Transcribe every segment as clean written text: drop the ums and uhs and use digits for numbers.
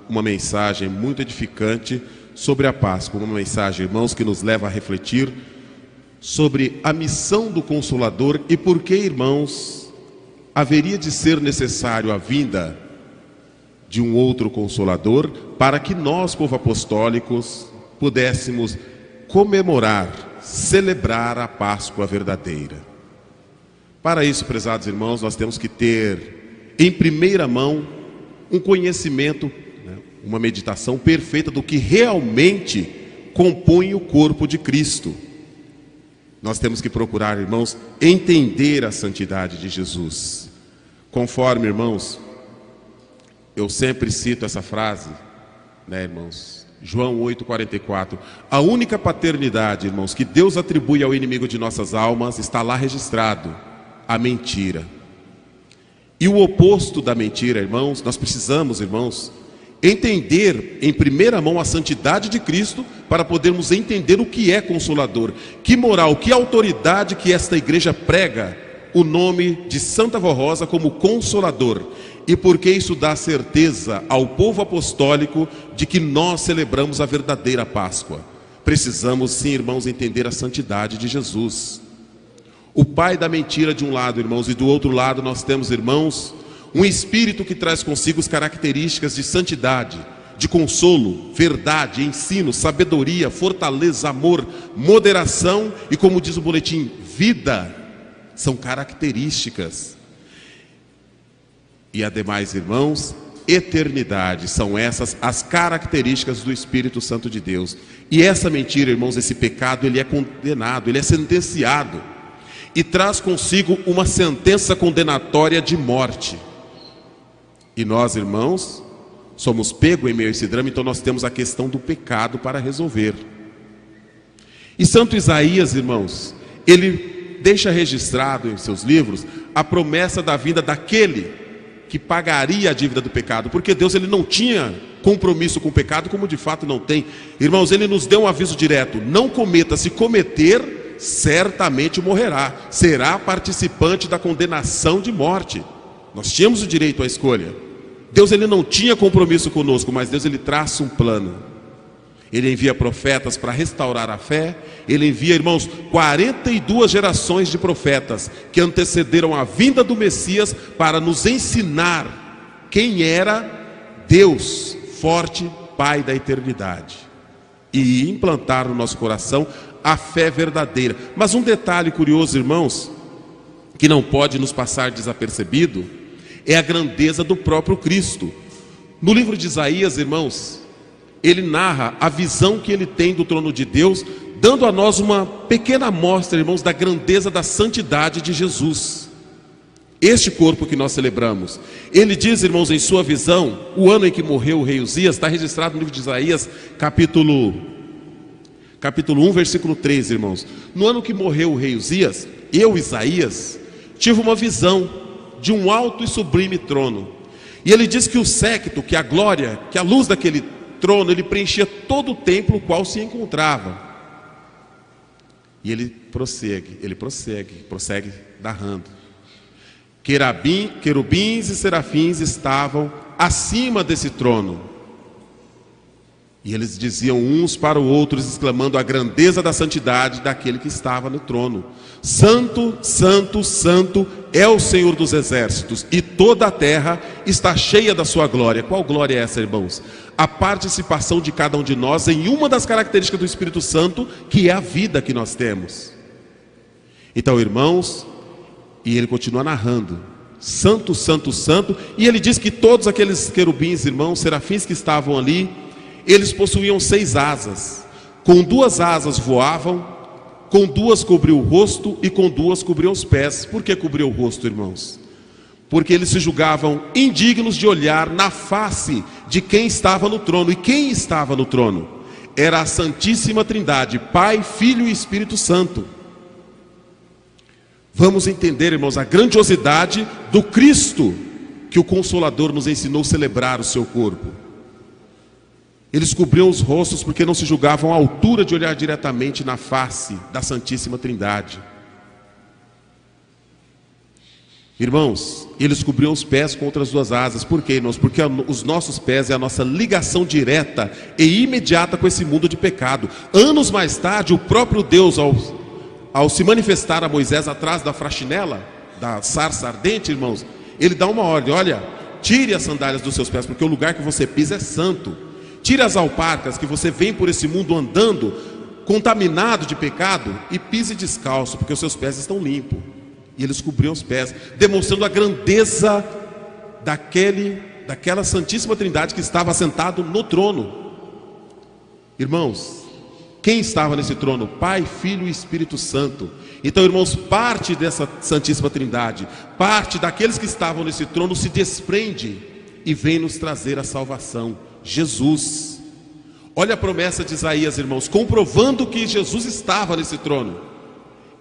uma mensagem muito edificante sobre a Páscoa. Uma mensagem, irmãos, que nos leva a refletir sobre a missão do Consolador e por que, irmãos, haveria de ser necessário a vinda de um outro Consolador para que nós, povo apostólicos, pudéssemos comemorar, celebrar a Páscoa verdadeira. Para isso, prezados irmãos, nós temos que ter em primeira mão um conhecimento, uma meditação perfeita do que realmente compõe o corpo de Cristo. Nós temos que procurar, irmãos, entender a santidade de Jesus. Conforme, irmãos, eu sempre cito essa frase, irmãos? João 8,44. A única paternidade, irmãos, que Deus atribui ao inimigo de nossas almas está lá registrado: a mentira. E o oposto da mentira, irmãos, nós precisamos, irmãos, entender em primeira mão a santidade de Cristo para podermos entender o que é Consolador, que moral, que autoridade que esta igreja prega o nome de Santa Vó Rosa como Consolador, e porque isso dá certeza ao povo apostólico de que nós celebramos a verdadeira Páscoa. Precisamos sim, irmãos, entender a santidade de Jesus. O pai da mentira de um lado, irmãos, e do outro lado nós temos, irmãos, um espírito que traz consigo as características de santidade, de consolo, verdade, ensino, sabedoria, fortaleza, amor, moderação e, como diz o boletim, vida. São características. E ademais, irmãos, eternidade. São essas as características do Espírito Santo de Deus. E essa mentira, irmãos, esse pecado, ele é condenado, ele é sentenciado. E traz consigo uma sentença condenatória de morte. E nós, irmãos, somos pegos em meio a esse drama, então nós temos a questão do pecado para resolver. E Santo Isaías, irmãos, ele deixa registrado em seus livros a promessa da vinda daquele que pagaria a dívida do pecado, porque Deus, ele não tinha compromisso com o pecado, como de fato não tem. Irmãos, ele nos deu um aviso direto: não cometa, se cometer, certamente morrerá, será participante da condenação de morte. Nós tínhamos o direito à escolha. Deus, ele não tinha compromisso conosco, mas Deus, ele traça um plano. Ele envia profetas para restaurar a fé. Ele envia, irmãos, 42 gerações de profetas que antecederam a vinda do Messias para nos ensinar quem era Deus, forte Pai da eternidade, e implantar no nosso coração a fé verdadeira. Mas um detalhe curioso, irmãos, que não pode nos passar desapercebido, é a grandeza do próprio Cristo. No livro de Isaías, irmãos, ele narra a visão que ele tem do trono de Deus, dando a nós uma pequena amostra, irmãos, da grandeza da santidade de Jesus. Este corpo que nós celebramos, ele diz, irmãos, em sua visão, o ano em que morreu o rei Uzias, está registrado no livro de Isaías, capítulo 1, versículo 3, irmãos. No ano que morreu o rei Uzias, eu, Isaías, tive uma visão de um alto e sublime trono. E ele diz que o séquito, que a glória, que a luz daquele trono, ele preenchia todo o templo no qual se encontrava. E ele prossegue narrando: querubins e serafins estavam acima desse trono. E eles diziam uns para os outros, exclamando a grandeza da santidade daquele que estava no trono: Santo, Santo, Santo é o Senhor dos exércitos, e toda a terra está cheia da sua glória. Qual glória é essa, irmãos? A participação de cada um de nós em uma das características do Espírito Santo, que é a vida que nós temos. Então, irmãos, e ele continua narrando: Santo, Santo, Santo. E ele diz que todos aqueles querubins, irmãos, serafins que estavam ali, eles possuíam 6 asas. Com 2 asas voavam, com 2 cobriu o rosto e com 2 cobriu os pés. Por que cobriu o rosto, irmãos? Porque eles se julgavam indignos de olhar na face de quem estava no trono. E quem estava no trono? Era a Santíssima Trindade, Pai, Filho e Espírito Santo. Vamos entender, irmãos, a grandiosidade do Cristo que o Consolador nos ensinou a celebrar o seu corpo. Eles cobriam os rostos porque não se julgavam à altura de olhar diretamente na face da Santíssima Trindade. Irmãos, eles cobriam os pés com outras duas asas. Por quê, irmãos? Porque os nossos pés é a nossa ligação direta e imediata com esse mundo de pecado. Anos mais tarde, o próprio Deus, ao se manifestar a Moisés atrás da faxinela, da sarça ardente, irmãos, ele dá uma ordem: olha, tire as sandálias dos seus pés, porque o lugar que você pisa é santo. Tire as alparcas, que você vem por esse mundo andando contaminado de pecado, e pise descalço, porque os seus pés estão limpos. E eles cobriam os pés, demonstrando a grandeza daquela Santíssima Trindade que estava assentado no trono. Irmãos, quem estava nesse trono? Pai, Filho e Espírito Santo. Então, irmãos, parte dessa Santíssima Trindade, parte daqueles que estavam nesse trono se desprende e vem nos trazer a salvação, Jesus. Olha a promessa de Isaías, irmãos, comprovando que Jesus estava nesse trono.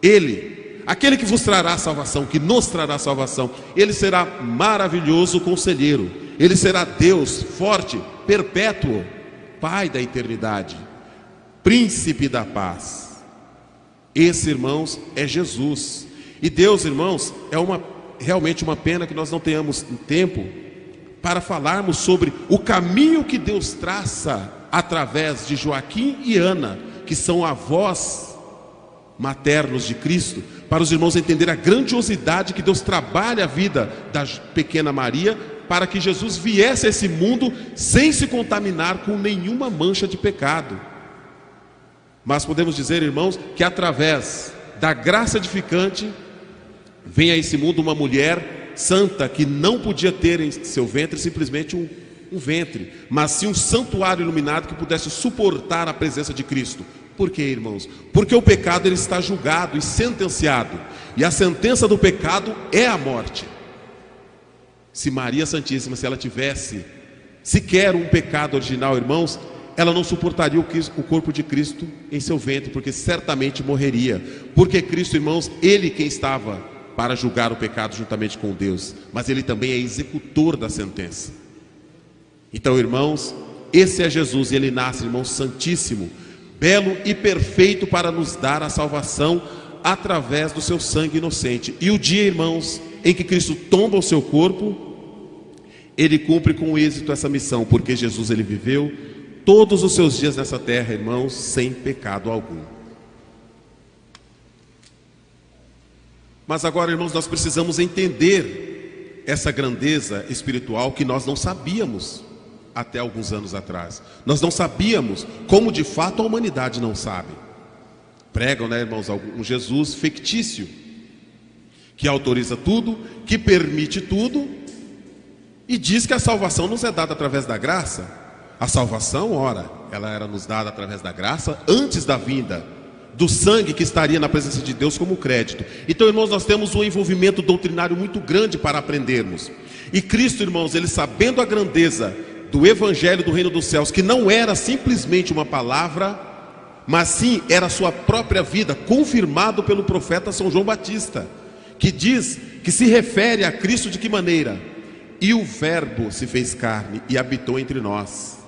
Ele, aquele que vos trará a salvação, que nos trará a salvação, ele será maravilhoso conselheiro, ele será Deus forte, perpétuo, Pai da eternidade, Príncipe da paz. Esse, irmãos, é Jesus. E Deus, irmãos, realmente uma pena que nós não tenhamos tempo para falarmos sobre o caminho que Deus traça através de Joaquim e Ana, que são avós maternos de Cristo, para os irmãos entenderem a grandiosidade que Deus trabalha a vida da pequena Maria, para que Jesus viesse a esse mundo sem se contaminar com nenhuma mancha de pecado. Mas podemos dizer, irmãos, que através da graça edificante vem a esse mundo uma mulher santa, que não podia ter em seu ventre simplesmente um ventre, mas sim um santuário iluminado que pudesse suportar a presença de Cristo. Por quê, irmãos? Porque o pecado ele está julgado e sentenciado, e a sentença do pecado é a morte. Se Maria Santíssima, se ela tivesse sequer um pecado original, irmãos, ela não suportaria o corpo de Cristo em seu ventre, porque certamente morreria. Porque Cristo, irmãos, ele quem estava para julgar o pecado juntamente com Deus, mas ele também é executor da sentença. Então, irmãos, esse é Jesus, e ele nasce, irmãos, santíssimo, belo e perfeito para nos dar a salvação através do seu sangue inocente. E o dia, irmãos, em que Cristo tomba o seu corpo, ele cumpre com êxito essa missão, porque Jesus ele viveu todos os seus dias nessa terra, irmãos, sem pecado algum. Mas agora, irmãos, nós precisamos entender essa grandeza espiritual que nós não sabíamos até alguns anos atrás. Nós não sabíamos, como de fato a humanidade não sabe. Pregam, né, irmãos, um Jesus fictício, que autoriza tudo, que permite tudo, e diz que a salvação nos é dada através da graça. A salvação, ora, ela era nos dada através da graça antes da vinda do sangue que estaria na presença de Deus como crédito. Então, irmãos, nós temos um envolvimento doutrinário muito grande para aprendermos. E Cristo, irmãos, ele sabendo a grandeza do evangelho do reino dos céus, que não era simplesmente uma palavra, mas sim era a sua própria vida, confirmado pelo profeta São João Batista, que diz, que se refere a Cristo de que maneira? E o verbo se fez carne e habitou entre nós.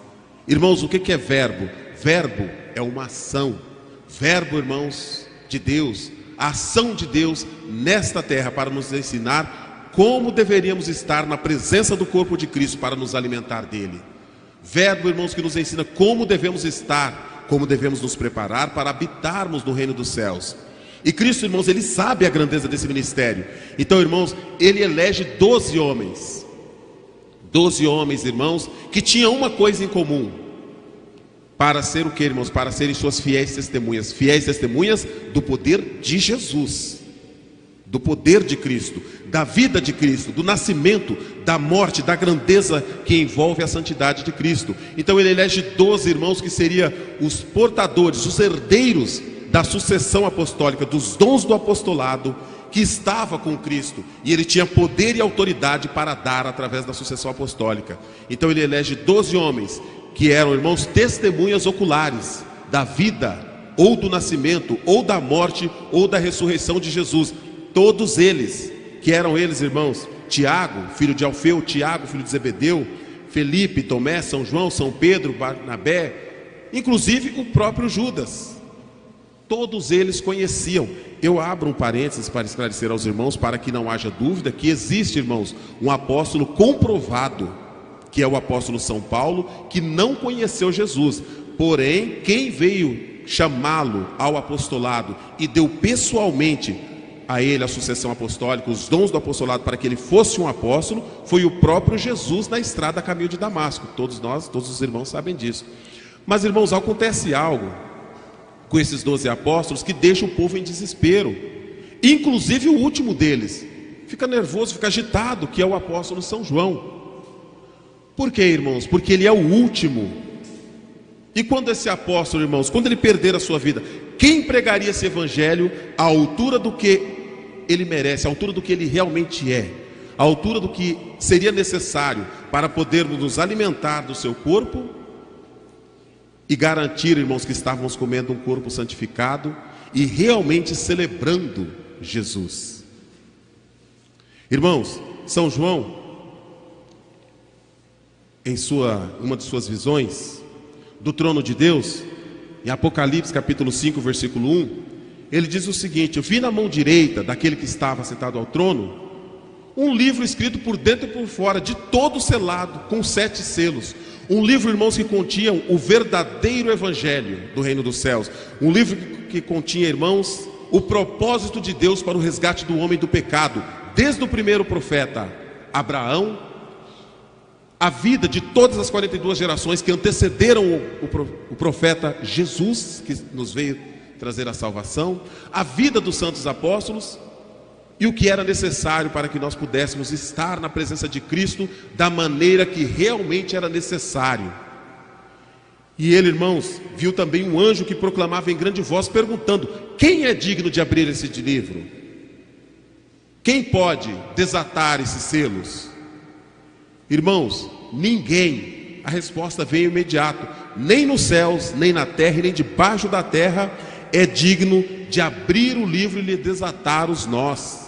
Irmãos, o que é verbo? Verbo é uma ação. Verbo, irmãos, de Deus, a ação de Deus nesta terra para nos ensinar como deveríamos estar na presença do corpo de Cristo para nos alimentar dele. Verbo, irmãos, que nos ensina como devemos estar, como devemos nos preparar para habitarmos no reino dos céus. E Cristo, irmãos, ele sabe a grandeza desse ministério. Então, irmãos, ele elege 12 homens. 12 homens, irmãos, que tinham uma coisa em comum. Para ser o que, irmãos? Para serem suas fiéis testemunhas do poder de Jesus, do poder de Cristo, da vida de Cristo, do nascimento, da morte, da grandeza que envolve a santidade de Cristo. Então ele elege 12 irmãos que seriam os portadores, os herdeiros da sucessão apostólica, dos dons do apostolado, que estava com Cristo, e ele tinha poder e autoridade para dar através da sucessão apostólica. Então ele elege 12 homens que eram, irmãos, testemunhas oculares da vida, ou do nascimento, ou da morte, ou da ressurreição de Jesus. Todos eles, que eram eles, irmãos, Tiago, filho de Alfeu, Tiago, filho de Zebedeu, Felipe, Tomé, São João, São Pedro, Barnabé, inclusive o próprio Judas. Todos eles conheciam eu abro um parênteses para esclarecer aos irmãos, para que não haja dúvida, que existe, irmãos, um apóstolo comprovado, que é o apóstolo São Paulo, que não conheceu Jesus. Porém, quem veio chamá-lo ao apostolado e deu pessoalmente a ele a sucessão apostólica, os dons do apostolado, para que ele fosse um apóstolo, foi o próprio Jesus na estrada a caminho de Damasco. Todos os irmãos sabem disso. Mas, irmãos, acontece algo com esses 12 apóstolos que deixa o povo em desespero. Inclusive o último deles fica nervoso, fica agitado, que é o apóstolo São João. Por quê, irmãos? Porque ele é o último. E quando esse apóstolo, irmãos, quando ele perder a sua vida, quem pregaria esse evangelho à altura do que ele merece, à altura do que ele realmente é, à altura do que seria necessário para podermos nos alimentar do seu corpo e garantir, irmãos, que estávamos comendo um corpo santificado e realmente celebrando Jesus? Irmãos, São João, em uma de suas visões do trono de Deus, em Apocalipse capítulo 5, versículo 1, ele diz o seguinte: eu vi na mão direita daquele que estava sentado ao trono um livro escrito por dentro e por fora, de todo selado, com 7 selos. Um livro, irmãos, que continha o verdadeiro evangelho do reino dos céus. Um livro que continha, irmãos, o propósito de Deus para o resgate do homem do pecado, desde o primeiro profeta Abraão, a vida de todas as 42 gerações que antecederam o profeta Jesus, que nos veio trazer a salvação, a vida dos santos apóstolos e o que era necessário para que nós pudéssemos estar na presença de Cristo da maneira que realmente era necessário. E ele, irmãos, viu também um anjo que proclamava em grande voz, perguntando: quem é digno de abrir esse livro? Quem pode desatar esses selos? Irmãos, ninguém. A resposta veio imediato: nem nos céus, nem na terra, e nem debaixo da terra é digno de abrir o livro e lhe desatar os nós.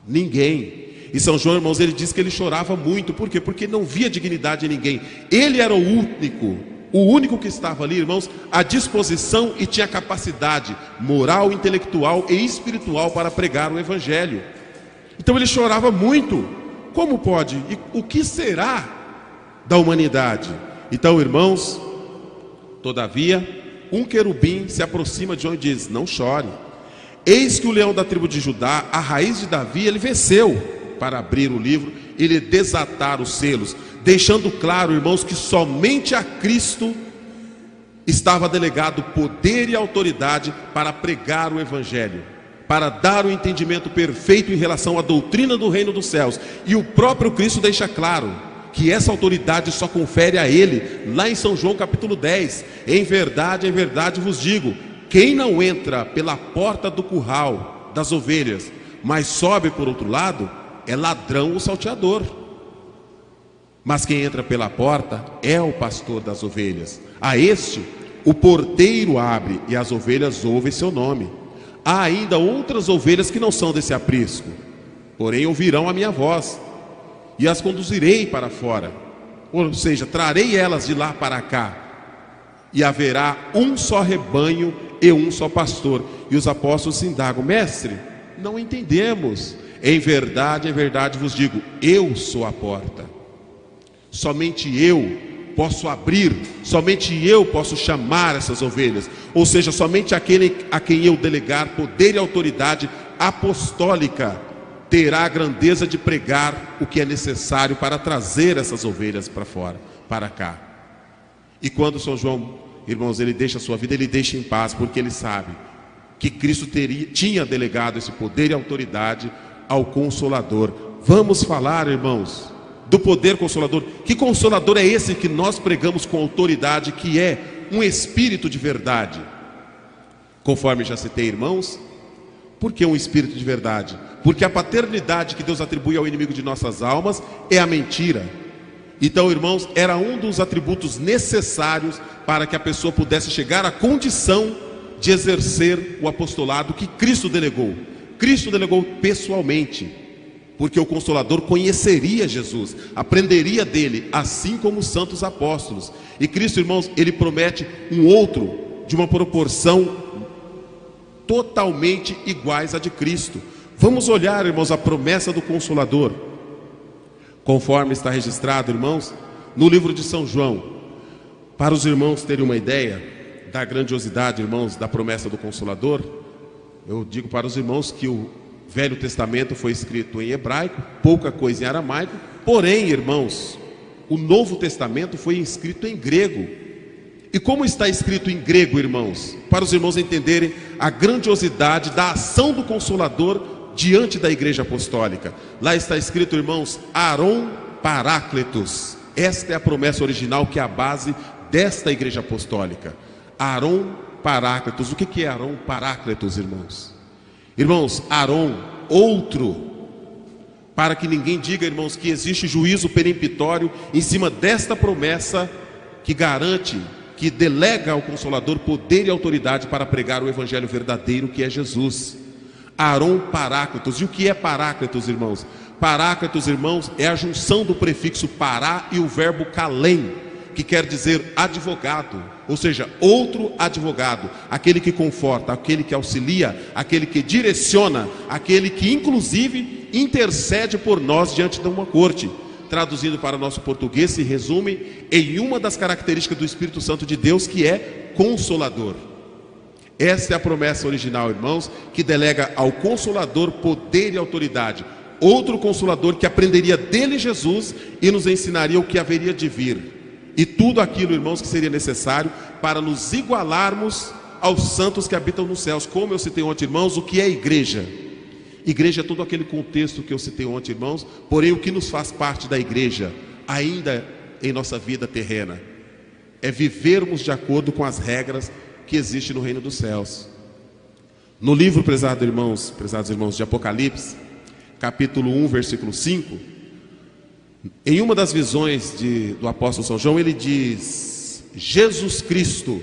Ninguém. E São João, irmãos, ele diz que ele chorava muito. Por quê? Porque não via dignidade em ninguém. Ele era o único que estava ali, irmãos, à disposição e tinha capacidade moral, intelectual e espiritual para pregar o evangelho. Então ele chorava muito. Como pode? E o que será da humanidade? Então, irmãos, todavia, um querubim se aproxima de João e diz: não chore. Eis que o leão da tribo de Judá, a raiz de Davi, ele venceu para abrir o livro e lhe desatar os selos, deixando claro, irmãos, que somente a Cristo estava delegado poder e autoridade para pregar o evangelho, para dar o entendimento perfeito em relação à doutrina do reino dos céus. E o próprio Cristo deixa claro que essa autoridade só confere a ele, lá em São João capítulo 10: em verdade vos digo, quem não entra pela porta do curral das ovelhas, mas sobe por outro lado, é ladrão ou salteador. Mas quem entra pela porta é o pastor das ovelhas. A este o porteiro abre, e as ovelhas ouvem seu nome. Há ainda outras ovelhas que não são desse aprisco, porém ouvirão a minha voz, e as conduzirei para fora. Ou seja, trarei elas de lá para cá, e haverá um só rebanho e um só pastor. E os apóstolos se indagam: mestre, não entendemos. Em verdade vos digo, eu sou a porta. Somente eu posso abrir, somente eu posso chamar essas ovelhas. Ou seja, somente aquele a quem eu delegar poder e autoridade apostólica terá a grandeza de pregar o que é necessário para trazer essas ovelhas para fora, para cá. E quando São João, irmãos, ele deixa a sua vida, ele deixa em paz, porque ele sabe que Cristo tinha delegado esse poder e autoridade ao Consolador. Vamos falar, irmãos, do poder consolador. Que consolador é esse que nós pregamos com autoridade, que é um Espírito de verdade? Conforme já citei, irmãos, por que um Espírito de verdade? Porque a paternidade que Deus atribui ao inimigo de nossas almas é a mentira. Então, irmãos, era um dos atributos necessários para que a pessoa pudesse chegar à condição de exercer o apostolado que Cristo delegou. Cristo delegou pessoalmente, porque o Consolador conheceria Jesus, aprenderia dele, assim como os santos apóstolos. E Cristo, irmãos, ele promete um outro de uma proporção totalmente iguais à de Cristo. Vamos olhar, irmãos, a promessa do Consolador, conforme está registrado, irmãos, no livro de São João. Para os irmãos terem uma ideia da grandiosidade, irmãos, da promessa do Consolador, eu digo para os irmãos que o Velho Testamento foi escrito em hebraico, pouca coisa em aramaico, porém, irmãos, o Novo Testamento foi escrito em grego. E como está escrito em grego, irmãos? Para os irmãos entenderem a grandiosidade da ação do Consolador diante da igreja apostólica. Lá está escrito, irmãos, Aron Parácletos. Esta é a promessa original que é a base desta igreja apostólica. Aron Parácletos. O que é Aron Parácletos, irmãos? Irmãos, Aron, outro, para que ninguém diga, irmãos, que existe juízo peremptório em cima desta promessa que garante, que delega ao Consolador poder e autoridade para pregar o evangelho verdadeiro, que é Jesus. Aron Parácletos. E o que é Parácletos, irmãos? Parácletos, irmãos, é a junção do prefixo pará e o verbo kalem, que quer dizer advogado, ou seja, outro advogado, aquele que conforta, aquele que auxilia, aquele que direciona, aquele que inclusive intercede por nós diante de uma corte. Traduzindo para o nosso português, se resume em uma das características do Espírito Santo de Deus, que é Consolador. Esta é a promessa original, irmãos, que delega ao Consolador poder e autoridade. Outro Consolador que aprenderia dele, Jesus, e nos ensinaria o que haveria de vir. E tudo aquilo, irmãos, que seria necessário para nos igualarmos aos santos que habitam nos céus. Como eu citei ontem, irmãos, o que é igreja? Igreja é todo aquele contexto que eu citei ontem, irmãos. Porém, o que nos faz parte da igreja, ainda em nossa vida terrena, é vivermos de acordo com as regras que existem no reino dos céus. No livro, prezados irmãos, de Apocalipse, capítulo 1, versículo 5, em uma das visões do apóstolo São João, ele diz: Jesus Cristo,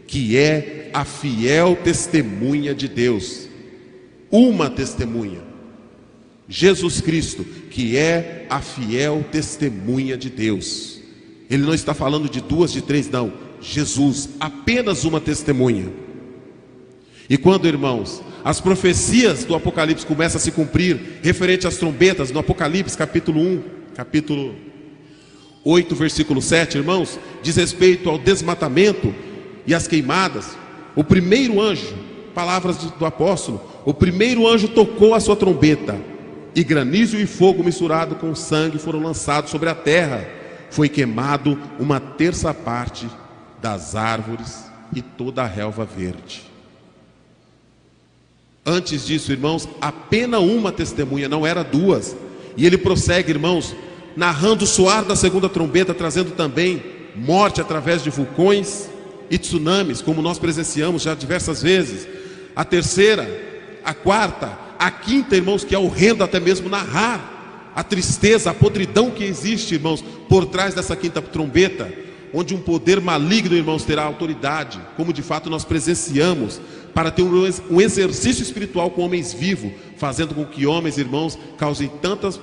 que é a fiel testemunha de Deus. Uma testemunha. Jesus Cristo, que é a fiel testemunha de Deus. Ele não está falando de duas, de três, não. Jesus, apenas uma testemunha. E quando, irmãos, as profecias do Apocalipse começam a se cumprir, referente às trombetas, no Apocalipse capítulo 1, capítulo 8, versículo 7, irmãos, diz respeito ao desmatamento e às queimadas. O primeiro anjo, palavras do apóstolo, o primeiro anjo tocou a sua trombeta, e granizo e fogo misturado com sangue foram lançados sobre a terra. Foi queimado 1/3 das árvores e toda a relva verde. Antes disso, irmãos, apenas uma testemunha, não era duas. E ele prossegue, irmãos, narrando o soar da segunda trombeta, trazendo também morte através de vulcões e tsunamis, como nós presenciamos já diversas vezes. A terceira, a quarta, a quinta, irmãos, que é horrendo até mesmo narrar a tristeza, a podridão que existe, irmãos, por trás dessa quinta trombeta, onde um poder maligno, irmãos, terá autoridade, como de fato nós presenciamos, para ter um exercício espiritual com homens vivos, fazendo com que homens, irmãos, causem tantas,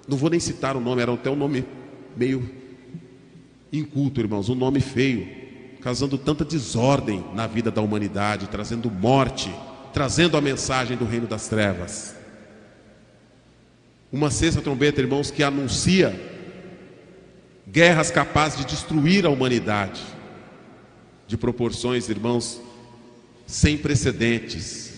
não vou nem citar o nome, era até um nome meio inculto, irmãos, um nome feio, causando tanta desordem na vida da humanidade, trazendo morte, trazendo a mensagem do reino das trevas. Uma sexta trombeta, irmãos, que anuncia guerras capazes de destruir a humanidade, de proporções, irmãos, sem precedentes.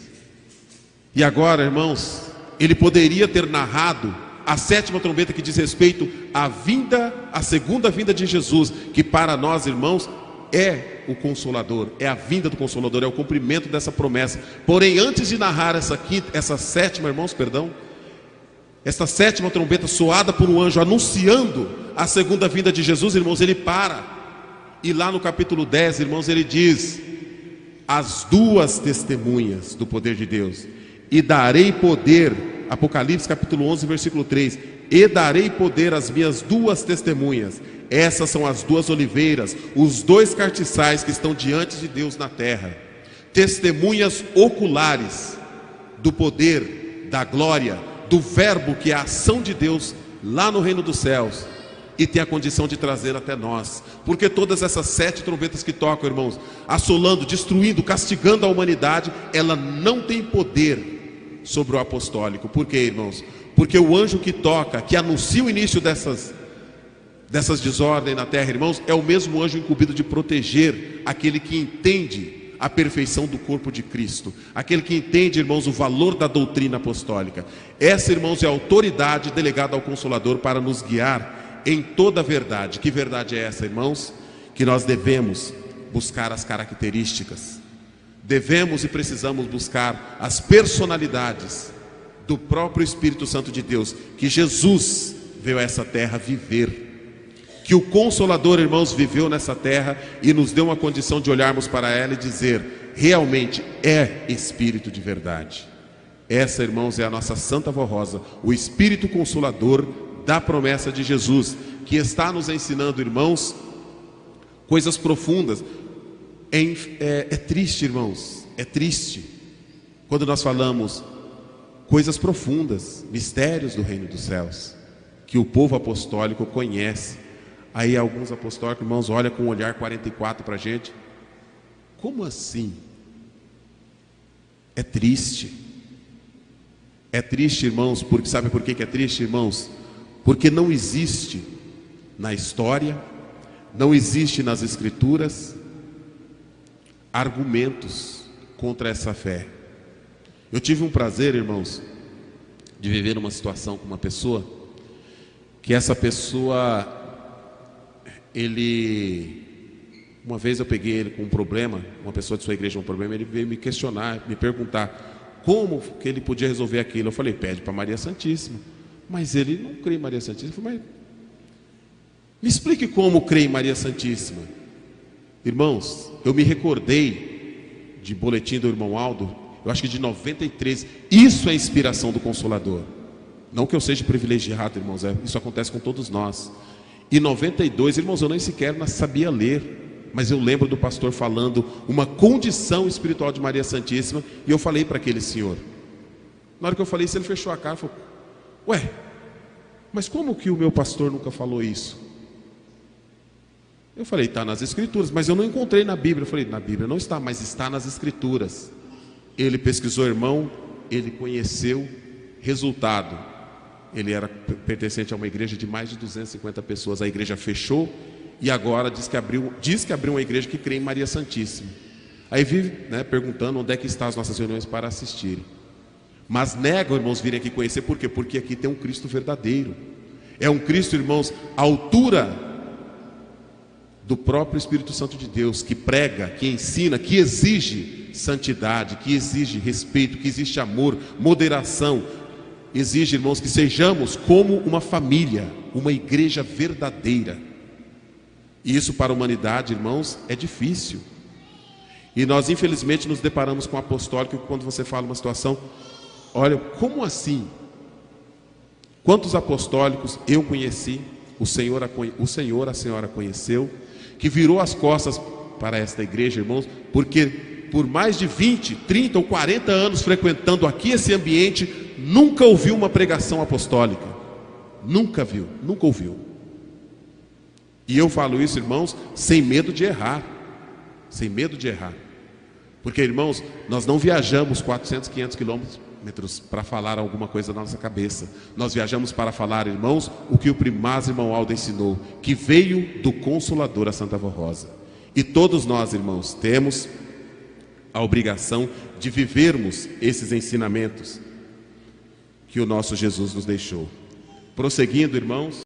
E agora, irmãos, ele poderia ter narrado a sétima trombeta, que diz respeito à segunda vinda de Jesus, que para nós, irmãos, é o Consolador, é a vinda do Consolador, é o cumprimento dessa promessa. Porém, antes de narrar essa sétima trombeta soada por um anjo anunciando a segunda vinda de Jesus, irmãos, ele para. E lá no capítulo 10, irmãos, ele diz: as duas testemunhas do poder de Deus, e darei poder, Apocalipse capítulo 11, versículo 3, e darei poder às minhas duas testemunhas. Essas são as duas oliveiras, os dois cartiçais que estão diante de Deus na terra, testemunhas oculares do poder, da glória, do verbo, que é a ação de Deus lá no reino dos céus. e tem a condição de trazer até nós. Porque todas essas 7 trombetas que tocam, irmãos, assolando, destruindo, castigando a humanidade, ela não tem poder sobre o apostólico. Por quê, irmãos? Porque o anjo que toca, que anuncia o início dessas desordens na terra, irmãos, é o mesmo anjo incumbido de proteger aquele que entende a perfeição do corpo de Cristo, aquele que entende, irmãos, o valor da doutrina apostólica. Essa, irmãos, é a autoridade delegada ao Consolador para nos guiar em toda a verdade. Que verdade é essa, irmãos? Que nós devemos buscar as características, devemos e precisamos buscar as personalidades do próprio Espírito Santo de Deus, que Jesus veio a essa terra viver, que o Consolador, irmãos, viveu nessa terra e nos deu uma condição de olharmos para ela e dizer: realmente é Espírito de verdade. Essa, irmãos, é a nossa Santa Vó Rosa, o Espírito Consolador da promessa de Jesus, que está nos ensinando, irmãos, coisas profundas. É triste, irmãos, é triste quando nós falamos coisas profundas, mistérios do reino dos céus, que o povo apostólico conhece. Aí alguns apostólicos, irmãos, olham com o olhar 44 para a gente. Como assim? É triste. É triste, irmãos, porque sabe por que é triste, irmãos? Porque não existe na história, não existe nas Escrituras argumentos contra essa fé. Eu tive um prazer, irmãos, de viver uma situação com uma pessoa, que essa pessoa, uma vez eu peguei ele com um problema, uma pessoa de sua igreja com um problema, ele veio me questionar, me perguntar como que ele podia resolver aquilo. Eu falei: pede para Maria Santíssima. Mas ele não crê em Maria Santíssima. Eu falei: mas me explique como crê em Maria Santíssima. Irmãos, eu me recordei de boletim do irmão Aldo, eu acho que de 93. Isso é inspiração do Consolador. Não que eu seja privilegiado, irmãos, isso acontece com todos nós. Em 92, irmãos, eu nem sequer sabia ler, mas eu lembro do pastor falando uma condição espiritual de Maria Santíssima, e eu falei para aquele senhor. Na hora que eu falei isso, ele fechou a cara e falou: ué, mas como que o meu pastor nunca falou isso? Eu falei: está nas Escrituras, mas eu não encontrei na Bíblia. Eu falei: na Bíblia não está, mas está nas Escrituras. Ele pesquisou, irmão, ele conheceu, resultado, ele era pertencente a uma igreja de mais de 250 pessoas. A igreja fechou e agora diz que abriu uma igreja que crê em Maria Santíssima. Aí vive, perguntando onde é que estão as nossas reuniões para assistirem. Mas negam, irmãos, virem aqui conhecer. Por quê? Porque aqui tem um Cristo verdadeiro. É um Cristo, irmãos, à altura do próprio Espírito Santo de Deus, que prega, que ensina, que exige santidade, que exige respeito, que existe amor, moderação. Exige, irmãos, que sejamos como uma família, uma igreja verdadeira. E isso para a humanidade, irmãos, é difícil. E nós, infelizmente, nos deparamos com o apostólico, que quando você fala uma situação, olha, como assim? Quantos apostólicos eu conheci, a senhora conheceu, que virou as costas para esta igreja, irmãos, porque por mais de 20, 30 ou 40 anos frequentando aqui esse ambiente, nunca ouviu uma pregação apostólica. Nunca viu, nunca ouviu. E eu falo isso, irmãos, sem medo de errar. Sem medo de errar. Porque, irmãos, nós não viajamos 400, 500 quilômetros para falar alguma coisa na nossa cabeça. Nós viajamos para falar, irmãos, o que o primaz irmão Aldo ensinou, que veio do Consolador, a Santa Vó Rosa. E todos nós, irmãos, temos a obrigação de vivermos esses ensinamentos que o nosso Jesus nos deixou. Prosseguindo, irmãos.